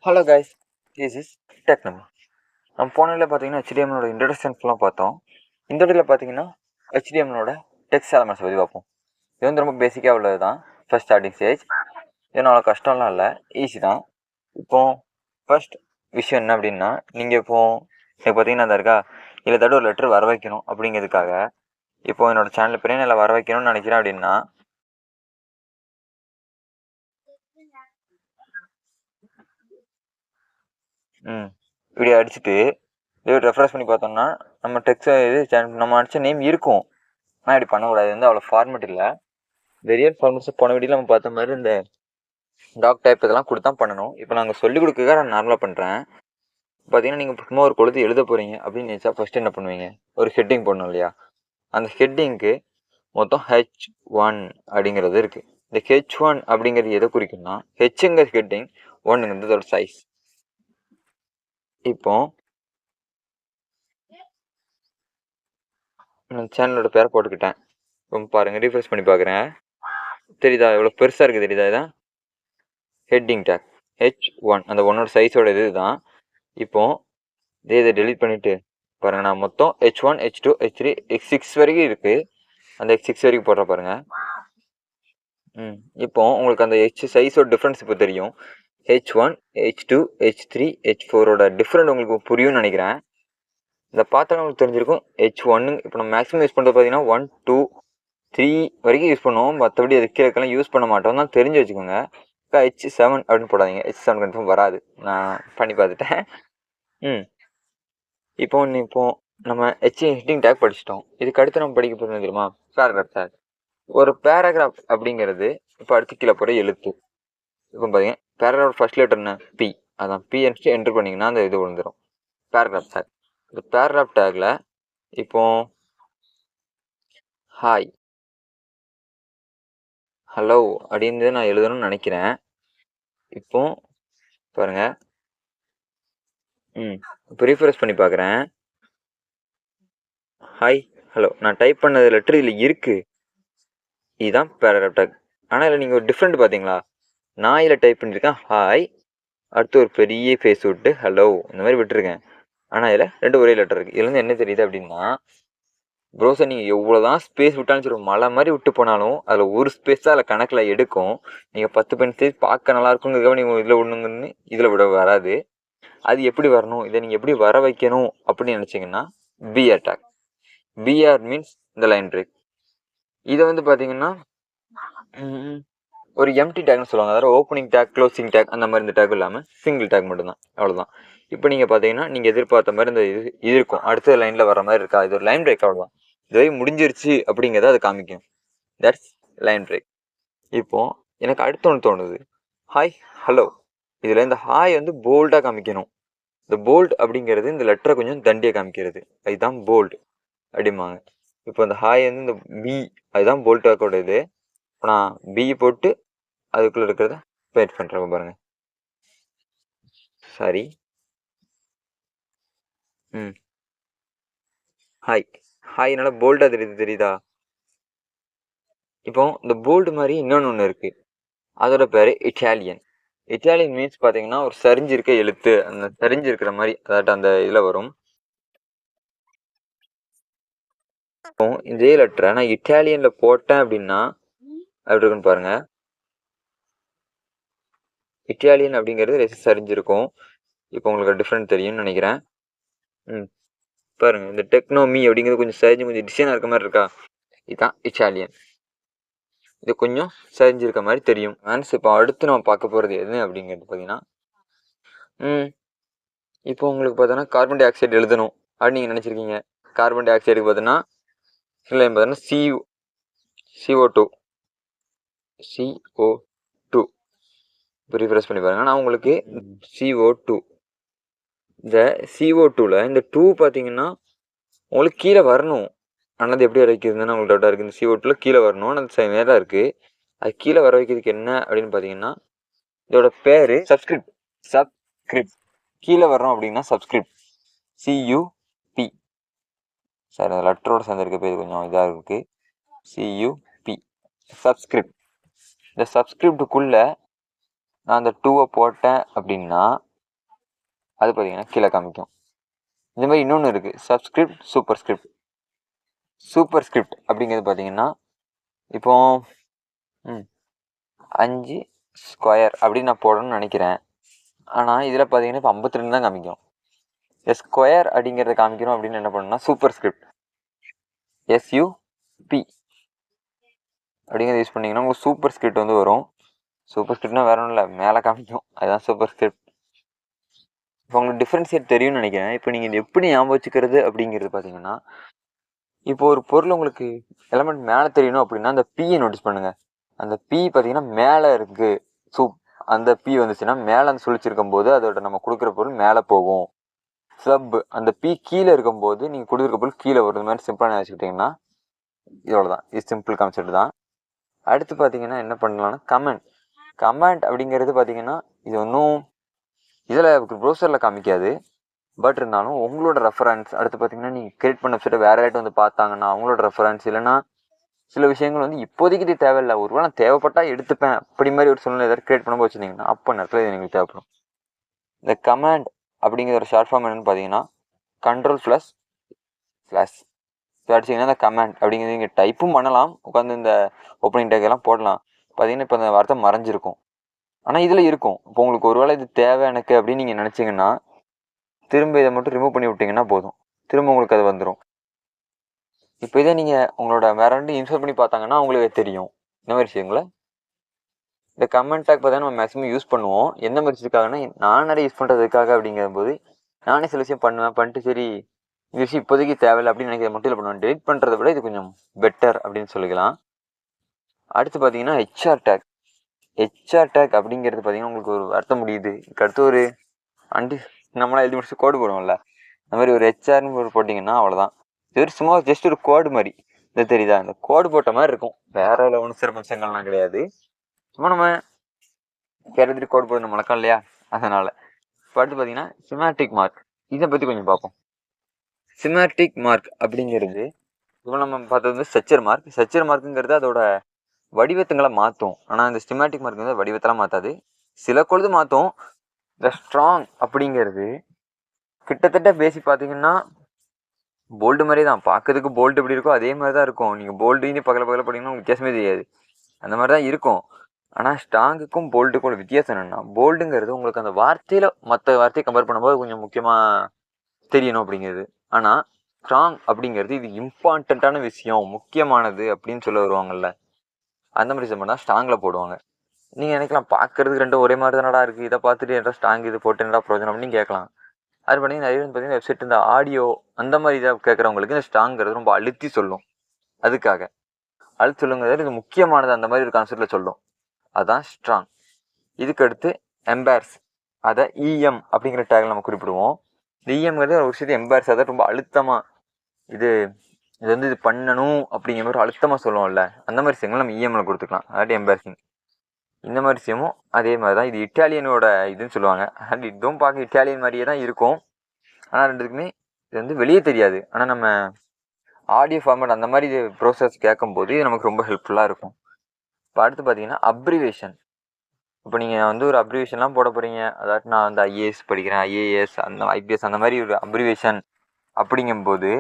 Hello guys, this is TKM. நம்ம போனதில் பார்த்தீங்கன்னா HTML இன்ட்ரடக்ஷன்ஸ்லாம் பார்த்தோம். இந்த இடத்துல பார்த்தீங்கன்னா HTML டெக்ஸ்ட் எலமெண்ட்ஸ் பற்றி பார்ப்போம். இது வந்து ரொம்ப பேசிக்காக உள்ளது தான். First starting stage. ஏன்னா அவ்வளோ கஷ்டம்லாம் இல்லை, ஈஸி தான். இப்போது ஃபர்ஸ்ட் விஷயம் என்ன அப்படின்னா, நீங்கள் இப்போது பார்த்தீங்கன்னா அந்த இருக்கா இதில் தடவை ஒரு லெட்டர் வர வைக்கணும் அப்படிங்கிறதுக்காக இப்போது என்னோடய சேனல் பேரே நான் வர வைக்கணும்னு நினைக்கிறேன் அப்படின்னா வீடியோ அடிச்சுட்டு இது ரெஃப்ரெஷ் பண்ணி பார்த்தோம்னா நம்ம டெக்ஸ்ட் இது நம்ம அடித்த நேம் இருக்கும். ஆனால் இப்படி பண்ணக்கூடாது, வந்து அவ்வளோ ஃபார்மெட் இல்லை. இந்த ரியல் ஃபார்மெட்ஸ் போன வீடியோவில் நம்ம பார்த்த மாதிரி இந்த டாக் டைப் இதெல்லாம் கொடுத்தா பண்ணணும். இப்போ நாங்கள் சொல்லிக் கொடுக்க நான் நார்மலாக பண்ணுறேன். பார்த்தீங்கன்னா நீங்கள் சும்மா ஒரு கொழுத்து எழுத போகிறீங்க அப்படின்னு நினச்சா ஃபஸ்ட்டு என்ன பண்ணுவீங்க, ஒரு ஹெட்டிங் போடணும் இல்லையா? அந்த ஹெட்டிங்க்கு மொத்தம் H1 அப்படிங்கிறது இருக்குது. இந்த H1 அப்படிங்கிறது எதை குறிக்கும்னா, ஹெச்ங்கிற ஹெட்டிங், ஒன்றுங்கிறது அதோட சைஸ். இப்போ நான் சேனலோட பேரை போட்டுக்கிட்டேன். இப்போ பாருங்கள், ரீஃப்ரெஷ் பண்ணி பார்க்குறேன். தெரியுதா எவ்வளோ பெருசாக இருக்குது? தெரியுதா? இதான் ஹெட்டிங் டேக் H1, அந்த ஒன்னோட சைஸோட இது தான். இப்போது இதை டெலிட் பண்ணிவிட்டு பாருங்கள், நான் மொத்தம் H1 H2 H3 X6 வரைக்கும் இருக்குது. அந்த X6 வரைக்கும் போடுற பாருங்கள். இப்போ உங்களுக்கு அந்த சைஸோட டிஃப்ரென்ஸ் இப்போ தெரியும். H1 H2 H3 H4ஓட டிஃப்ரெண்ட் உங்களுக்கு புரியும்னு நினைக்கிறேன். இந்த பார்த்தா உங்களுக்கு தெரிஞ்சிருக்கும். H1 இப்போ நம்ம மேக்ஸிமம் யூஸ் பண்ணுறது பார்த்தீங்கன்னா 1 2 3 வரைக்கும் யூஸ் பண்ணுவோம். மற்றபடி அது கீழக்கெல்லாம் யூஸ் பண்ண மாட்டோம் தான், தெரிஞ்சு வச்சுக்கோங்க. இப்போ H7 அப்படின்னு போடாதீங்க, H7 கன்ஃபார்ம் வராது, நான் பண்ணி பார்த்துட்டேன். இப்போ நம்ம ஹெட்டிங் டேக் படிச்சிட்டோம். இதுக்கு அடுத்து நம்ம படிக்க போகிறது தெரியுமா, பேராகிராஃப் டேக். ஒரு பேராகிராஃப் அப்படிங்கிறது இப்போ அடுத்து கீழே போகிற எழுத்து. இப்போ பார்த்தீங்க பேராகிராஃப் ஃபர்ஸ்ட் லெட்டர் என்ன, P. அதான் P என்ட்ரு பண்ணிங்கன்னா அந்த இது விழுந்துடும், பேராகிராஃப் டேக். இந்த பேராகிராஃப் டேக்கில் இப்போ ஹாய் ஹலோ அப்படின்னு நான் எழுதணும்னு நினைக்கிறேன். இப்போ பாருங்க, இப்போ ரீஃப்ரெஷ் பண்ணி பார்க்குறேன். ஹாய் ஹலோ நான் டைப் பண்ணது லெட்டர் இதில் இருக்குது. இதுதான் பேராகிராஃப் டேக். ஆனால் இதில் நீங்கள் ஒரு டிஃப்ரெண்ட் பார்த்தீங்களா, நான் இதில் டைப் பண்ணியிருக்கேன் ஹாய், அடுத்து ஒரு பெரிய ஃபேஸ் விட்டு ஹலோ இந்த மாதிரி விட்டுருக்கேன். ஆனால் இதில் ரெண்டு ஒரே லெட்டர் இருக்குது. இதுலேருந்து என்ன தெரியுது அப்படின்னா, ப்ரௌசர் நீங்கள் எவ்வளோ தான் ஸ்பேஸ் விட்டாலும் சரி, மலை மாதிரி விட்டு போனாலும் அதில் ஒரு ஸ்பேஸ் தான் அதில் கணக்கில் எடுக்கும். நீங்கள் 10 பென்சில் பார்க்க நல்லா இருக்குங்கிறதுக்காக நீங்கள் இதில் விடணுங்கன்னு இதில் விட வராது. அது எப்படி வரணும், இதை நீங்கள் எப்படி வர வைக்கணும் அப்படின்னு நினச்சிங்கன்னா, பிஆர் டேக். பிஆர் மீன்ஸ் இந்த லைன் பிரேக். இதை வந்து பார்த்தீங்கன்னா ஒரு எம்டி டேக்னு சொல்லுவாங்க. அதாவது ஓப்பனிங் டேக், க்ளோசிங் டேக் அந்த மாதிரி இந்த டேக் இல்லாமல் சிங்கிள் டேக் மட்டும்தான், அவ்வளோதான். இப்போ நீங்கள் பார்த்தீங்கன்னா நீங்கள் எதிர்பார்த்த மாதிரி இந்த இது இருக்கும், அடுத்த லைனில் வர மாதிரி இருக்கா, இது ஒரு லைன் பிரேக், அவ்வளோதான். இதுவே முடிஞ்சிருச்சு அப்படிங்கிறத அது காமிக்கும். That's line break. இப்போது எனக்கு அடுத்த ஒன்று தோணுது, ஹாய் ஹலோ. இதில் இந்த ஹாய் வந்து போல்டாக காமிக்கணும். இந்த போல்டு அப்படிங்கிறது இந்த லெட்டரை கொஞ்சம் தண்டியாக காமிக்கிறது, அதுதான் போல்டு அப்படிம்பாங்க. இப்போ இந்த ஹாய் வந்து இந்த பி, அதுதான் போல்டாக்கோட இது. இப்போ நான் பி போட்டு அதுக்குள்ளே இருக்கிறத பேட் பண்ணுறேன் பாருங்க. சாரி, ஹாய் ஹாய் நல்லா போல்டாக தெரியுதா? இப்போ இந்த போல்டு மாதிரி இன்னொன்று இருக்குது, அதோட பேர் இட்டாலியன். இட்டாலியன் மீன்ஸ் பார்த்தீங்கன்னா ஒரு சரிஞ்சிருக்க எழுத்து, அந்த சரிஞ்சிருக்கிற மாதிரி, அதாட்ட அந்த இதில் வரும். இப்போ இதே லெட்டரை நான் இட்டாலியனில் போட்டேன் அப்படின்னா அப்படி இருக்குன்னு பாருங்க. இட்டாலியன் அப்படிங்கிறது சரிஞ்சிருக்கும். இப்போ உங்களுக்கு டிஃப்ரெண்ட் தெரியும்னு நினைக்கிறேன். பாருங்க, இந்த டெக்னோமி அப்படிங்கிறது கொஞ்சம் சரிஞ்சு கொஞ்சம் டிசைனாக இருக்க மாதிரி இருக்கா, இதுதான் இட்டாலியன். இது கொஞ்சம் சரிஞ்சிருக்க மாதிரி தெரியும். ஆன்ஸ் இப்போ அடுத்து நம்ம பார்க்க போகிறது எது அப்படிங்கிறது பார்த்தீங்கன்னா, இப்போ உங்களுக்கு பார்த்தோன்னா கார்பன் டை ஆக்சைடு எழுதணும் அப்படின்னு நீங்கள் நினச்சிருக்கீங்க. கார்பன் டை ஆக்சைடுக்கு பார்த்தோன்னா இல்லை பார்த்தோன்னா CO2 இப்போ ரீஃப்ரெஷ் பண்ணி பாருங்க. நான் உங்களுக்கு CO2, இந்த CO2வில் இந்த 2 பார்த்தீங்கன்னா உங்களுக்கு கீழே வரணும். ஆனால் அது எப்படி வர வைக்கிறதுன்னு உங்களுக்கு டவுட்டாக இருக்குது. இந்த CO2வில் கீழே வரணும், ஆனால் மேலே இருக்குது. அது கீழே வர வைக்கிறதுக்கு என்ன அப்படின்னு பார்த்தீங்கன்னா, இதோட பேர் சப்ஸ்கிரிப்ட். கீழே வர்றோம் அப்படின்னா சப்ஸ்கிரிப்ட், CUP. சார் அந்த லெட்டரோட சேர்ந்துருக்க பேர் கொஞ்சம் இதாக இருக்குது, CUP சப்ஸ்கிரிப்ட். இந்த சப்ஸ்கிரிப்டுக்குள்ளே நான் அந்த 2 போட்டேன் அப்படின்னா அது பார்த்தீங்கன்னா கீழே காமிக்கும். இந்த மாதிரி இன்னொன்று இருக்குது, subscript, super script. Super script அப்படிங்கிறது பார்த்தீங்கன்னா இப்போ 5 ஸ்கொயர் அப்படின்னு நான் போடணும்னு நினைக்கிறேன். ஆனால் இதில் பார்த்தீங்கன்னா இப்போ 52 தான் காமிக்கும். ஸ்கொயர் அப்படிங்கிறத காமிக்கணும் அப்படின்னு என்ன பண்ணணும்னா சூப்பர் ஸ்கிரிப்ட் SUP அப்படிங்கிறத யூஸ் பண்ணிங்கன்னா உங்களுக்கு சூப்பர் ஸ்கிரிப்ட் வந்து வரும். சூப்பர் ஸ்கிரிப்ட்னா வேற ஒன்றும் இல்லை, மேலே காமிக்கும், அதுதான் சூப்பர் ஸ்கிரிப்ட். இப்போ உங்களுக்கு டிஃப்ரென்ஷியேட் தெரியும்னு நினைக்கிறேன். இப்போ நீங்கள் இது எப்படி ஞாபகம் வச்சுக்கிறது அப்படிங்கிறது பார்த்தீங்கன்னா, இப்போ ஒரு பொருள் உங்களுக்கு எலமெண்ட் மேலே தெரியணும் அப்படின்னா அந்த P நோட்டீஸ் பண்ணுங்கள். அந்த P பார்த்தீங்கன்னா மேலே இருக்குது. அந்த P வந்துச்சுன்னா மேலே அந்த சுழிச்சிருக்கும் போது அதோட நம்ம கொடுக்குற பொருள் மேலே போகும். சப் அந்த P கீழே இருக்கும்போது நீங்கள் கொடுக்குற பொருள் கீழே வரும். இந்த மாதிரி சிம்பிளாக நினச்சிக்கிட்டிங்கன்னா இதோட தான், இது சிம்பிள் கான்செப்ட் தான். அடுத்து பார்த்தீங்கன்னா என்ன பண்ணலாம்னா கமெண்ட் அப்படிங்கிறது பார்த்தீங்கன்னா இது ஒன்றும் இதில் ப்ரௌசரில் காமிக்காது. பட் இருந்தாலும் உங்களோட ரெஃபரன்ஸ் அடுத்து பார்த்தீங்கன்னா நீங்கள் கிரியேட் பண்ண வெப்சைட்டை வேறு யார்ட்ட வந்து பார்த்தாங்கன்னா அவங்களோட ரெஃபரன்ஸ், இல்லைன்னா சில விஷயங்கள் வந்து இப்போதைக்கு இது தேவையில்லை, ஒருவேளை நான் தேவைப்பட்டால் எடுத்துப்பேன் அப்படி மாதிரி ஒரு சூழ்நிலை ஏதாவது கிரியேட் பண்ணும்போது வச்சுருந்தீங்கன்னா அப்போ நேரத்தில் இது எங்களுக்கு தேவைப்படும். இந்த கமாண்ட் அப்படிங்கிற ஒரு ஷார்ட் ஃபார்ம் என்னென்னு பார்த்தீங்கன்னா Ctrl+/. அடிச்சிங்கன்னா இந்த கமாண்ட் அப்படிங்கிறது நீங்கள் டைப்பும் பண்ணலாம், உட்காந்து இந்த ஓப்பனிங் டேக் எல்லாம் போடலாம். பார்த்தீங்கன்னா இப்போ இந்த வார்த்தை மறைஞ்சிருக்கும், ஆனால் இதில் இருக்கும். இப்போ உங்களுக்கு ஒருவேளை இது தேவை எனக்கு அப்படின்னு நீங்கள் நினச்சிங்கன்னா திரும்ப இதை மட்டும் ரிமூவ் பண்ணி விட்டிங்கன்னா போதும், திரும்ப உங்களுக்கு அது வந்துடும். இப்போ இதே நீங்கள் உங்களோட வேற ரெண்டு இன்ஸ்டால் பண்ணி பார்த்தாங்கன்னா உங்களுக்கு தெரியும் இந்த மாதிரி விஷயங்களை. இந்த கமெண்ட் டேக் பார்த்தா நம்ம மேக்ஸிமம் யூஸ் பண்ணுவோம். எந்த மாதிரி விஷயத்துக்காகனா நான் நிறைய யூஸ் பண்ணுறதுக்காக அப்படிங்கும்போது நானே சில விஷயம் பண்ணிட்டு சரி இந்த விஷயம் இப்போதைக்கு தேவையில்லை அப்படின்னு நினைக்கிற மட்டும் இல்லை பண்ணுவேன். டெலிட் பண்ணுறதை விட இது கொஞ்சம் பெட்டர் அப்படின்னு சொல்லிக்கலாம். அடுத்து பார்த்தீங்கன்னா ஹெச்ஆர் டேக் அப்படிங்கிறது பார்த்தீங்கன்னா உங்களுக்கு ஒரு அர்த்தம் முடியுது. அடுத்து ஒரு நம்மளாம் எழுதி முடிச்சு கோடு போடுவோம்ல, அந்த மாதிரி ஒரு ஹெச்ஆர்னு ஒரு போட்டிங்கன்னா அவ்வளோதான். இது ஒரு சும்மா ஜஸ்ட் ஒரு கோடு மாதிரி, இது தெரியுதா, இந்த கோடு போட்ட மாதிரி இருக்கும், வேற ஒன்றும் சிறப்பம்சங்கள்லாம் கிடையாது. சும்மா நம்ம கேரளத்துக்கு கோடு போடணும் வழக்கம் இல்லையா, அதனால. இப்போ அடுத்து பார்த்தீங்கன்னா சிமேட்டிக் மார்க், இதை பற்றி கொஞ்சம் பார்ப்போம். சிமேட்டிக் மார்க் அப்படிங்கிறது இப்போ நம்ம பார்த்தது வந்து ஸ்ட்ரக்சர் மார்க்குங்கிறது அதோட வடிவத்துங்களை மாற்றும். ஆனால் இந்த சிமேட்டிக் மார்க் வந்து வடிவத்தெல்லாம் மாற்றாது, சில பொழுது மாற்றும். இந்த ஸ்ட்ராங் அப்படிங்கிறது கிட்டத்தட்ட பேசி பார்த்தீங்கன்னா போல்டு மாதிரி தான், பார்க்கறதுக்கு போல்டு எப்படி இருக்கோ அதே மாதிரி தான் இருக்கும். நீங்கள் போல்டு பக்கத்தில் போட்டிங்கன்னா உங்களுக்கு வித்தியாசமே தெரியாது, அந்த மாதிரி தான் இருக்கும். ஆனால் ஸ்ட்ராங்குக்கும் போல்டுக்கும் ஒரு வித்தியாசம் என்னென்னா, போல்டுங்கிறது உங்களுக்கு அந்த வார்த்தையில் மற்ற வார்த்தையை கம்பேர் பண்ணும்போது கொஞ்சம் முக்கியமாக தெரியணும் அப்படிங்கிறது. ஆனால் ஸ்ட்ராங் அப்படிங்கிறது இது இம்பார்ட்டண்ட்டான விஷயம், முக்கியமானது அப்படின்னு சொல்ல வருவாங்கல்ல, அந்த மாதிரி விஷயம் தான் ஸ்ட்ராங்கில் போடுவாங்க. நீங்கள் நினைக்கலாம் பார்க்கறதுக்கு ரெண்டும் ஒரே மாதிரி தானடா இருக்குது, இதை பார்த்துட்டு என்ன ஸ்ட்ராங் இது போட்டு என்னடா பிரயோஜனம் அப்படின்னு கேட்கலாம். அது பார்த்தீங்கன்னா நிறைய பார்த்தீங்கன்னா வெப்சைட் இந்த ஆடியோ அந்த மாதிரி இதாக கேட்குறவங்களுக்கு இந்த ஸ்ட்ராங்கிறது ரொம்ப அழுத்தி சொல்லும். அதுக்காக அழுத்தி சொல்லுங்கிறது இது முக்கியமானது அந்த மாதிரி ஒரு கான்செப்டில் சொல்லும், அதுதான் ஸ்ட்ராங். இதுக்கு அடுத்து எம்பேர்ஸ், அதை இஎம் அப்படிங்கிற டேக்ல நம்ம குறிப்பிடுவோம். இந்த இஎம்ங்கிறது ஒரு விஷயத்தை எம்பேர்ஸ், அதை ரொம்ப அழுத்தமாக இது வந்து இது பண்ணணும் அப்படிங்கிற மாதிரி அழுத்தமாக சொல்லுவோம்ல, அந்த மாதிரி விஷயங்கள் நம்ம இஎம்ல கொடுத்துக்கலாம், அதாவது எம்பேர்சிங். இந்த மாதிரி விஷயமும் அதே மாதிரி தான். இது இட்டாலியனோட இதுன்னு சொல்லுவாங்க, அண்ட் இதுவும் பார்க்க இட்டாலியன் மாதிரியே தான் இருக்கும். ஆனால் ரெண்டுக்குமே இது வந்து வெளியே தெரியாது. ஆனால் நம்ம ஆடியோ ஃபார்மேட் அந்த மாதிரி இது ப்ரோசஸ் கேட்கும்போது இது நமக்கு ரொம்ப ஹெல்ப்ஃபுல்லாக இருக்கும். இப்போ அடுத்து பார்த்தீங்கன்னா அப்ரிவேஷன். இப்போ நீங்கள் வந்து ஒரு அப்ரிவேஷன்லாம் போட போகிறீங்க, அதாவது நான் வந்து ஐஏஎஸ் படிக்கிறேன், ஐஏஎஸ் அந்த ஐபிஎஸ் அந்த மாதிரி ஒரு அப்ரிவேஷன் அப்படிங்கும்போது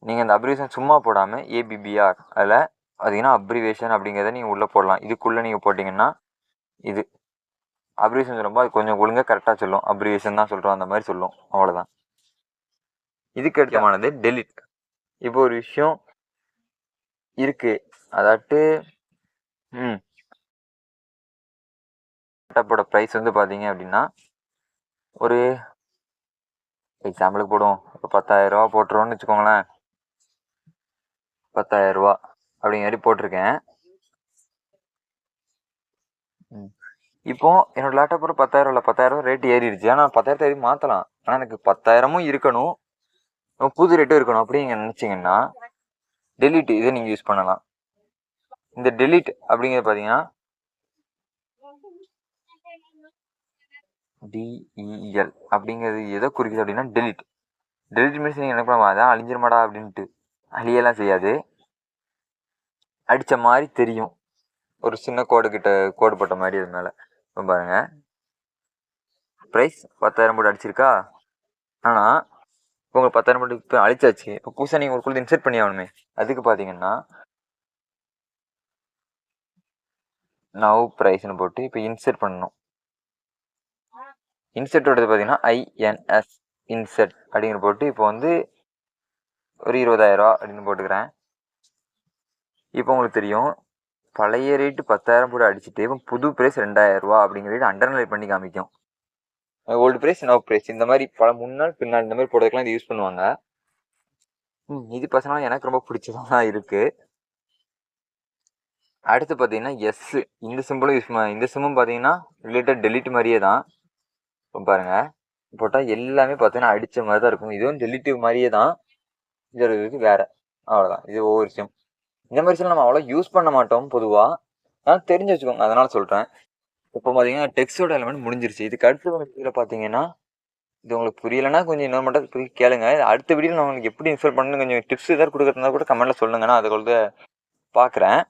நீங்கள் அந்த அப்ரிவேஷன் சும்மா போடாமல் ஏபிபிஆர் அதில் பார்த்தீங்கன்னா அப்ரிவேஷன் அப்படிங்கிறத நீங்கள் உள்ளே போடலாம். இதுக்குள்ளே நீங்கள் போட்டிங்கன்னா இது அப்ரிவேஷன் சொல்லும்போது அது கொஞ்சம் ஒழுங்காக கரெக்டாக சொல்லும், அப்ரிவேஷன் தான் சொல்கிறோம் அந்த மாதிரி சொல்லும், அவ்வளோதான். இதுக்கு அடுத்தமானது டெலிட். இப்போ ஒரு விஷயம் இருக்கு, அதாட்டு லேப்டாப்போட ப்ரைஸ் வந்து பார்த்தீங்க அப்படின்னா ஒரு எக்ஸாம்பிளுக்கு போடுவோம், ஒரு 10,000 போட்டுருவோன்னு வச்சுக்கோங்களேன். 10,000 அப்படிங்கிற மாதிரி போட்டிருக்கேன். இப்போ என்னோட லேப்டாப் ஒரு 10,000 இல்லை, 10,000 ரேட் ஏறிடுச்சு. ஆனால் 10,000 ஏறி மாற்றலாம், ஆனால் எனக்கு 10,000 இருக்கணும், புது ரேட்டும் இருக்கணும் அப்படிங்க நினச்சிங்கன்னா டெலிட் இதை நீங்கள் யூஸ் பண்ணலாம். இந்த டெலிட் அப்படிங்கிறது பார்த்தீங்கன்னா டிஇஎல் அப்படிங்கிறது எதை குறிக்குது அப்படின்னா டெலிட் மீன்ஸ் நீங்கள் என்ன பண்ணுவோம், அதான் அழிஞ்சிருமாடா அப்படின்ட்டு, அழியெல்லாம் செய்யாது, அடித்த மாதிரி தெரியும், ஒரு சின்ன கோடு போட்ட மாதிரி இது மேலே பாருங்க. ப்ரைஸ் 10,000 போட்டு அடிச்சிருக்கா. ஆனால் உங்களுக்கு 10,000 போட்டு இப்போ அழிச்சாச்சு. இப்போ புதுசாக நீங்கள் ஒரு இன்செர்ட் பண்ணி ஆகணுமே. அதுக்கு பார்த்தீங்கன்னா நவ் ப்ரைஸ்னு போட்டு இப்போ இன்செர்ட் பண்ணணும். இன்செர்ட்டோடது பார்த்தீங்கன்னா INS இன்செர்ட் அப்படிங்கிற போட்டு இப்போ வந்து ஒரு 20,000 அப்படின்னு போட்டுக்கிறேன். இப்போ உங்களுக்கு தெரியும் பழைய ரேட்டு 10,000 போட்டு அடிச்சுட்டு இப்போ புது ப்ரைஸ் 2,000 அப்படிங்கிற ரேட் அண்டர்லைன் பண்ணி காமிக்கும். ஓல்டு ப்ரைஸ் நவ் ப்ரைஸ் இந்த மாதிரி பல முன்னாள் பின்னால் இந்த மாதிரி போடுறதுக்கெலாம் இது யூஸ் பண்ணுவாங்க. இது பர்சனலாக எனக்கு ரொம்ப பிடிச்சதான் இருக்குது. அடுத்து பார்த்தீங்கன்னா எஸ் இந்த சிம்பிளும் யூஸ் இந்த சிம்பிளும் பார்த்தீங்கன்னா ரிலேட்டட் டெலிட் மாதிரியே தான். இப்போ பாருங்கள் போட்டால் எல்லாமே பார்த்தீங்கன்னா அடித்த மாதிரி தான் இருக்கும். இதுவும் டெலிட்டிவ் மாதிரியே தான். இது வேறு அவ்வளோதான். இது ஒவ்வொரு விஷயம். இந்த மாதிரி விஷயம் நம்ம அவ்வளோ யூஸ் பண்ண மாட்டோம் பொதுவாக. நான் தெரிஞ்சு வச்சுக்கோங்க அதனால் சொல்கிறேன். இப்போ பார்த்தீங்கன்னா டெக்ஸ்டோட எலிமெண்ட் முடிஞ்சிருச்சு. இதுக்கு அடுத்த வீடியோவில் பார்த்தீங்கன்னா இது உங்களுக்கு புரியலைன்னா கொஞ்சம் இன்னொரு மட்டும் கேளுங்க. அடுத்த வீடியோவில் நான் உங்களுக்கு எப்படி இன்ஸ்டால் பண்ணணும் கொஞ்சம் டிப்ஸ் ஏதாவது கொடுக்குறதுனா கூட கமெண்ட்டில் சொல்லுங்க. நான் அதை பார்க்குறேன்.